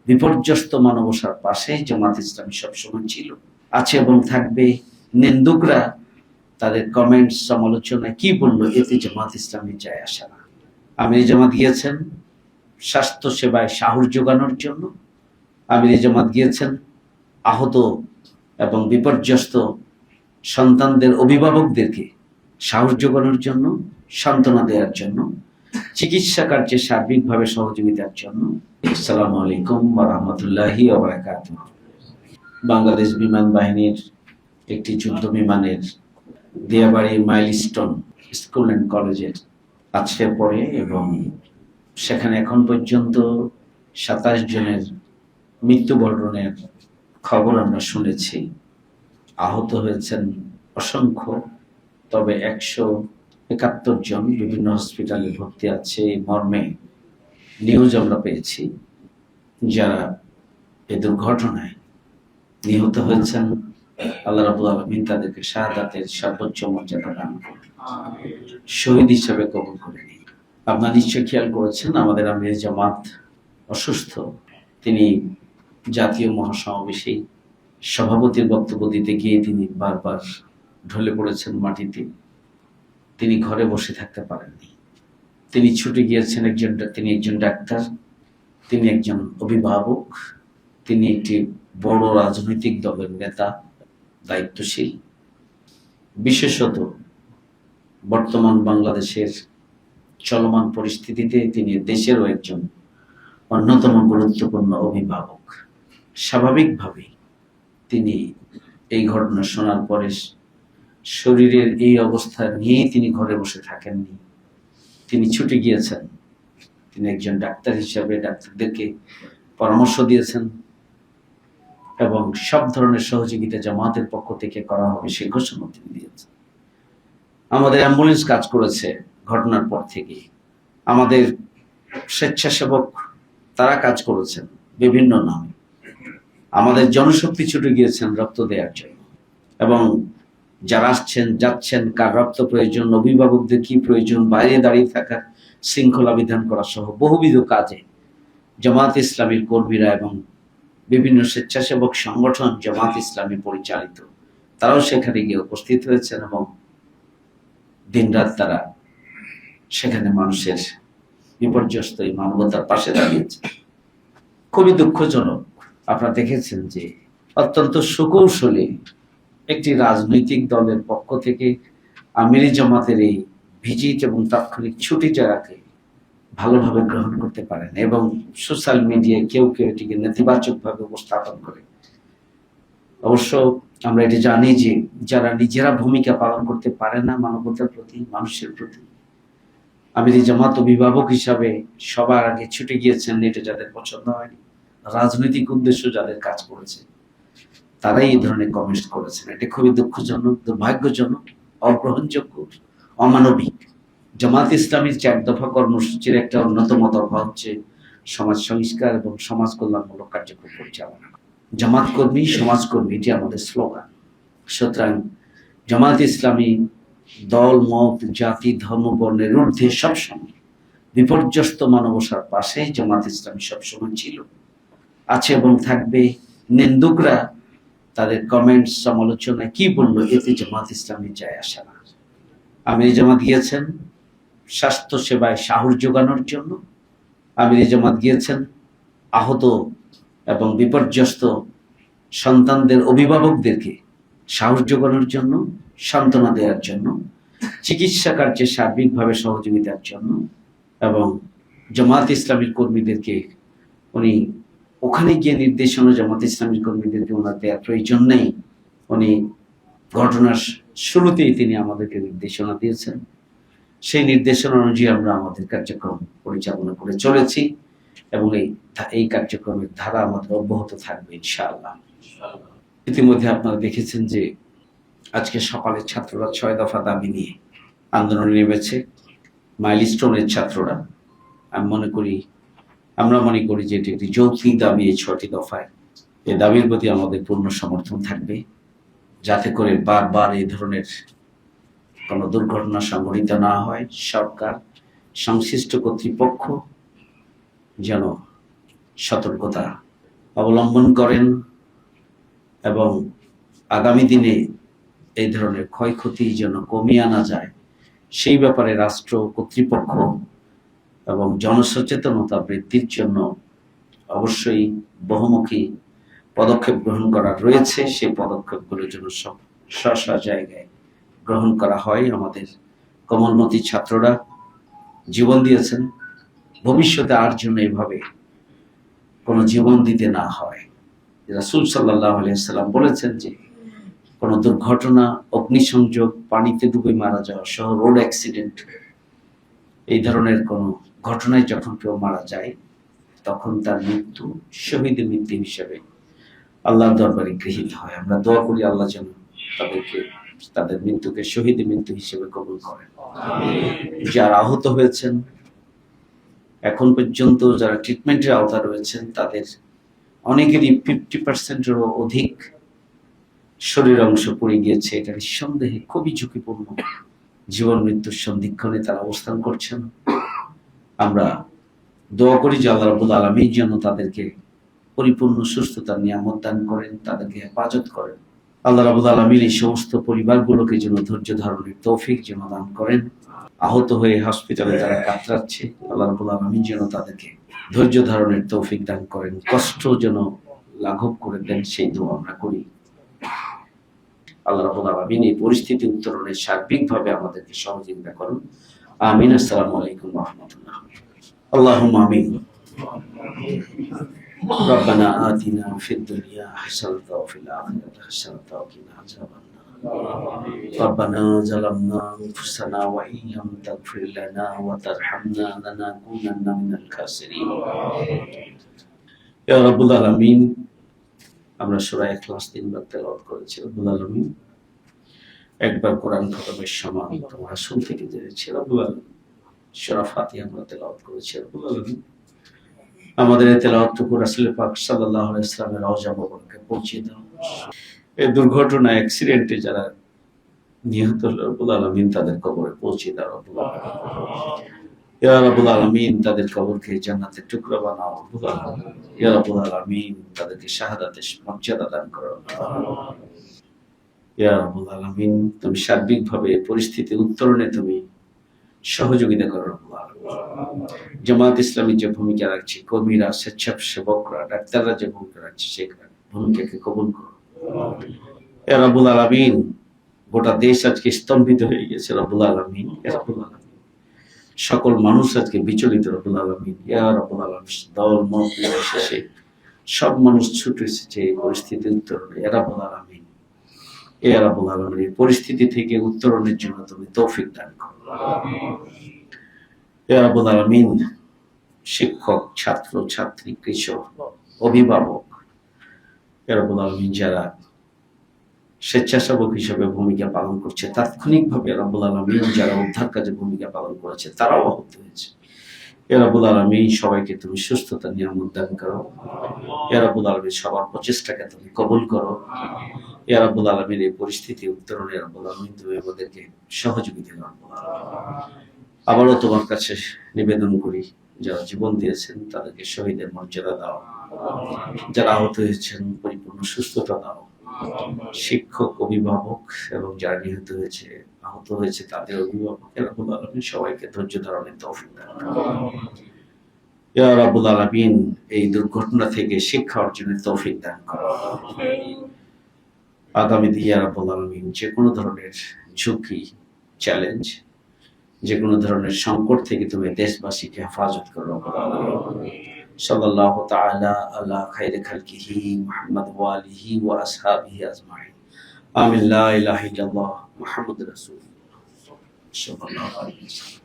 বিপর্যস্ত মানবতার পাশে জামাত ইসলামী সবসময় ছিল, আছে এবং থাকবে। নিন্দুকরা তাদের কমেন্টস সমালোচনায় কি বললো এতে জামাত ইসলামী যায় আসে না। আমির জামাত গিয়েছেন স্বাস্থ্য সেবায় সাহস যোগানোর জন্য, আমির জামাত গিয়েছেন আহত এবং বিপর্যস্ত সন্তানদের অভিভাবকদেরকে সাহস যোগানোর জন্য, সান্ত্বনা দেওয়ার জন্য, চিকিৎসা কার্যে সার্বিকভাবে সহযোগিতার জন্য। আসসালামু আলাইকুম ওয়া রাহমাতুল্লাহি ওয়া বারাকাতুহু। বাংলাদেশ বিমান বাহিনীর একটি যুদ্ধ বিমানের দিয়াবাড়ি মাইলস্টোন স্কুল অ্যান্ড কলেজের আজকের পরে এবং সেখানে এখন পর্যন্ত 27 জনের মৃত্যুবরণের খবর আমরা শুনেছি। আহত হয়েছেন অসংখ্য, তবে 171 জন বিভিন্ন হসপিটালে ভর্তি আছে মর্মে নিউজ আমরা পেয়েছি। যারা এই দুর্ঘটনায় নিহত হয়েছেন, আল্লাহ রাব্বুল আলামিন তাদেরকে শাহাদাতের সর্বোচ্চ মর্যাদা দান করুন, শহীদ হিসেবে কবুল করে নিন। আপনারা নিশ্চয় খেয়াল করেছেন আমাদের আমির জামাত অসুস্থ। তিনি জাতীয় মহাসমাবেশে সভাপতির বক্তব্য দিতে গিয়ে তিনি বারবার ঢলে পড়েছেন মাটিতে। তিনি ঘরে বসে থাকতে পারেননি, তিনি ছুটে গিয়েছেন। তিনি একজন ডাক্তার, তিনি একজন অভিভাবক, তিনি একটি বড় রাজনৈতিক দলের নেতা, দায়িত্বশীল। বিশেষত বর্তমান বাংলাদেশের চলমান পরিস্থিতিতে তিনি দেশেরও একজন অন্যতম গুরুত্বপূর্ণ অভিভাবক। স্বাভাবিকভাবেই তিনি এই ঘটনা শোনার পরে শরীরের এই অবস্থা নিয়েই তিনি ঘরে বসে থাকেননি, তিনি ছুটে গিয়েছেন। তিনি একজন ডাক্তার হিসাবে ডাক্তারদেরকে পরামর্শ দিয়েছেন এবং সব ধরনের সহযোগিতা জামাতের পক্ষ থেকে করা হবে সে ঘোষণা তিনি দিয়েছেন। আমাদের অ্যাম্বুলেন্স কাজ করেছে ঘটনার পর থেকে, আমাদের স্বেচ্ছাসেবক তারা কাজ করেছেন বিভিন্ন নামে, আমাদের জনশক্তি ছুটে গিয়েছেন রক্ত দেওয়ার জন্য। এবং যারা আসছেন যাচ্ছেন, কার রক্ত প্রয়োজন, অভিভাবকদের কি প্রয়োজন, বাইরে দাঁড়িয়ে থাকা শৃঙ্খলা বিধান করা সহ বহুবিধ কাজে জামাত ইসলামীর কর্মীরা এবং বিভিন্ন স্বেচ্ছাসেবক সংগঠন জামাত ইসলামী পরিচালিত তারাও সেখানে গিয়ে উপস্থিত হয়েছেন এবং দিনরাত তারা সেখানে মানুষের বিপর্যস্ত এই মানবতার পাশে দাঁড়িয়েছে। খুবই দুঃখজনক, আপনারা দেখেছেন যে অত্যন্ত সুকৌশলে একটি রাজনৈতিক দলের পক্ষ থেকে আমিরি জামাতের এই ভিজিট এবং তাৎক্ষণিক ছুটি যারাকে ভালোভাবে গ্রহণ করতে পারেন এবং সোশ্যাল মিডিয়ায় কেউ কেউ এটিকে নেতিবাচকভাবে উপস্থাপন করে। অবশ্য আমরা এটি জানি যে যারা নিজেরা ভূমিকা পালন করতে পারে না মানবতার প্রতি, মানুষের প্রতি, আমিরি জামাত অভিভাবক হিসাবে সবার আগে ছুটে গিয়েছেন। এটা যাদের পছন্দ হয়নি, রাজনৈতিক উদ্দেশ্য যাদের কাজ করেছে, তারাই এই ধরনের কমেন্ট করেছেন। এটা খুবই দুঃখজনক, দুর্ভাগ্যজনক, অগ্রহণযোগ্য, অমানবিক। জামাত ইসলামীর 4 দফা কর্মসূচির একটা অন্যতম দফা হচ্ছে সমাজ সংস্কার এবং সমাজ কল্যাণমূলক কার্যক্রম পরিচালনা। জামাত কর্মী, সমাজকর্মী, এটি আমাদের স্লোগান। সুতরাং জামাত ইসলামী দল, মত, জাতি, ধর্ম, বর্ণের ঊর্ধ্বে সবসময় বিপর্যস্ত মানবতার পাশে জামাত ইসলামী সবসময় ছিল, আছে এবং থাকবে। নিন্দুকরা তাদের কমেন্টস সমালোচনায় কি বললো এতে জামাত ইসলামী যায় আসে না। আমির জামাত গিয়েছেন স্বাস্থ্য সেবায় সাহস যোগানোর জন্য, আমির জামাত গিয়েছেন আহত এবং বিপর্যস্ত সন্তানদের অভিভাবকদেরকে সাহস যোগানোর জন্য, সান্ত্বনা দেওয়ার জন্য, চিকিৎসা কার্যে সার্বিকভাবে সহযোগিতার জন্য। এবং জামাত ইসলামীর কর্মীদেরকে উনি ওখানে গিয়ে নির্দেশনা জামাত ইসলামীর কর্মীদেরকে ওনার দেওয়ার প্রয়োজন নেই। উনি ঘটনার শুরুতেই তিনি আমাদেরকে নির্দেশনা দিয়েছেন, সেই নির্দেশনা অনুযায়ী আমরা আমাদের কার্যক্রম পরিচালনা করে চলেছি এবং এই কার্যক্রমের ধারা আমাদের অব্যাহত থাকবে ইনশাআল্লাহ। ইতিমধ্যে আপনারা দেখেছেন যে আজকে সকালে ছাত্ররা 6 দফা দাবি নিয়ে আন্দোলনে নেমেছে। মাইলস্টোনের ছাত্ররা, আমরা মনে করি যে এটি একটি যৌক্তিক দাবি। এই 6টি দফায় এই দাবির প্রতি আমাদের পূর্ণ সমর্থন থাকবে, যাতে করে বারবার এই ধরনের কোনো দুর্ঘটনা সংঘটিত না হয়। সরকার, সংশ্লিষ্ট কর্তৃপক্ষ যেন সতর্কতা অবলম্বন করেন এবং আগামী দিনে এই ধরনের ক্ষয়ক্ষতি যেন কমিয়ে আনা যায় সেই ব্যাপারে রাষ্ট্র কর্তৃপক্ষ এবং জনসচেতনতা বৃদ্ধির জন্য অবশ্যই বহুমুখী পদক্ষেপ গ্রহণ করা রয়েছে। সেই পদক্ষেপগুলোর জন্য সব স্ব জায়গায় গ্রহণ করা হয়। আমাদের কোমলমতি ছাত্ররা জীবন দিয়েছেন, ভবিষ্যতে আর জন্য এভাবে কোনো জীবন দিতে না হয়। রাসূল সাল্লাল্লাহু আলাইহি ওয়াসাল্লাম বলেছেন যে কোনো দুর্ঘটনা, অগ্নিসংযোগ, পানিতে ডুবে মারা যাওয়া সহ রোড অ্যাক্সিডেন্ট, এই ধরনের কোনো ঘটনায় যখন কেউ মারা যায় তখন তার মৃত্যু শহীদের মৃত্যু হিসেবে আল্লাহর দরবারে গৃহীত হয়। আমরা দোয়া করি আল্লাহ যেন তাদের মৃত্যুকে শহীদের মৃত্যু হিসেবে কবুল করেন। যারা আহত হয়েছেন, এখন পর্যন্ত যারা ট্রিটমেন্টের আওতায় রয়েছেন, তাদের অনেকেরই 50%-এরও অধিক শরীর অংশ পড়ে গিয়েছে। এটা নিঃসন্দেহে খুবই ঝুঁকিপূর্ণ। জীবন মৃত্যুর সন্ধিক্ষণে তারা অবস্থান করছেন। আমরা দোয়া করি যে আল্লাহ রাব্বুল আলামিন যেন তাদেরকে পরিপূর্ণ সুস্থতার নিয়ামত দান করেন, তাদেরকে হেফাজত করেন। আল্লাহ রাব্বুল আলামিন এই সমস্ত পরিবারগুলোকে যেন ধৈর্য ধারণের তৌফিক যেন দান করেন। আহত হয়ে হসপিটালে যারা কাতরাচ্ছে, আল্লাহ রাব্বুল আলামিন যেন তাদেরকে ধৈর্য ধারণের তৌফিক দান করেন, কষ্ট যেন লাঘব করে দেন, সেই দোয়া আমরা করি। আল্লাহ রাব্বুল আলামিন এই পরিস্থিতি উত্তরণে সার্বিকভাবে আমাদেরকে সহযোগিতা করুন। আমিন। আসসালামু আলাইকুম ওয়া রাহমাতুল্লাহ। আল্লাহুম্মা আমিন। ربنا آتنا في الدنيا حسنة وفي الآخرة حسنة وقنا عذاب النار. ربنا ظلمنا أنفسنا وإن لم تغفر لنا وترحمنا لنكونن من الخاسرين. يا رب العالمين, আমরা সূরা ইখলাস 3 বার তেলাওয়াত করেছি। রব্বুল আলামিন, একবার কোরআন খতমের সমান তোমার রাসূল থেকে জেনেছি। রব্বুল আলামিন, সূরা ফাতিহা আমরা তেলাওয়াত করেছি। রব্বুল আলামিন, আমাদের এই তেলাওয়াতটুকু রাসূল পাক সাল্লাল্লাহু আলাইহি ওয়াসাল্লামের রওজা মুবারকে পৌঁছে দাও। এই দুর্ঘটনা অ্যাক্সিডেন্টে যারা নিহত হলো, রব্বুল আলামিন তাদের কবরে পৌঁছে দাও। রব্বুল আলামিন, ইয়া রাব্বুল আলামিন, তাদের কবরকে জান্নাতের টুকরা বানাও। রব্বুল আলামিন, ইয়া রাব্বুল আলামিন, তাদেরকে শাহাদাতের মর্যাদা দান করো। ইয়া রাব্বুল আলামিন, তুমি সার্বিকভাবে পরিস্থিতি উত্তরণে তুমি সহযোগিতা করো। রব্বুল আলামিন, জামাত ইসলামী যে ভূমিকা রাখছে, কর্মীরা, স্বেচ্ছাসেবকরা, ডাক্তাররা যে ভূমিকা রাখছে, সেই ভূমিকাকে কবুল করো। ইয়া রাব্বুল আলামিন, গোটা দেশ আজকে স্তম্ভিত হয়ে গেছে। রব্বুল আলামিন, ইয়া রাব্বুল আলামিন, সকল মানুষ আজকে বিচলিত। রব্বুল আলামিন, ইয়া রাব্বুল আলামিন, দল মত নির্বিশেষে সব মানুষ ছুটে এসেছে এই পরিস্থিতি উত্তরণে। ইয়া রাব্বুল আলামিন, ইয়া রাব্বুল আলামিন, এই পরিস্থিতি থেকে উত্তরণের জন্য তুমি তৌফিক দান করো। ইয়া রাব্বুল আলামিন, শিক্ষক, ছাত্র, ছাত্রী, কৃষক, অভিভাবক, ইয়া রাব্বুল আলামিন, যারা স্বেচ্ছাসেবক হিসেবে ভূমিকা পালন করছে, তাৎক্ষণিকভাবে রাব্বুল আলামিন যারা উদ্ধার কাজে ভূমিকা পালন করেছে, তারাও আহত হয়েছে। ইয়া রাব্বুল আলামিন, সবাইকে তুমি সুস্থতা নিয়ামত দান করো। ইয়া রাব্বুল আলামিন, সবার প্রচেষ্টাকে তুমি কবুল করো। ইয়া রাব্বুল আলামিন, এই পরিস্থিতি উত্তরণে রাব্বুল আলামিন তুমি আমাদেরকে সহযোগিতা করো। আবারও তোমার কাছে নিবেদন করি, যারা জীবন দিয়েছেন তাদেরকে শহীদের মর্যাদা দাও, যারা আহত হয়েছেন পরিপূর্ণ সুস্থতা দাও। শিক্ষক, অভিভাবক এবং যারা নিহত হয়েছে, আহত হয়েছে, তাদের অভিভাবক, রাব্বুল আলামিন সবাইকে ধৈর্য ধারণের তৌফিক দান করো। ইয়া রাব্বুল আলামিন, এই দুর্ঘটনা থেকে শিক্ষা অর্জনের তৌফিক দান করো। আগামী দিনে ইয়া রাব্বুল আলামিন, যে কোনো ধরনের ঝুঁকি, চ্যালেঞ্জ, যে কোনো ধরনের সংকট থেকে তুমি দেশবাসীকে হেফাজত করো। রাব্বুল আলামিন, সাল্লাল্লাহু তাআলা আলা খায়রি খালকিহি মুহাম্মদ ওয়া আলিহি ওয়া আসহাবিহি আজমাইন। আমিন। লা ইলাহা ইল্লাল্লাহ মুহাম্মাদুর রাসূলুল্লাহ সাল্লাল্লাহু আলাইহি ওয়াসাল্লাম।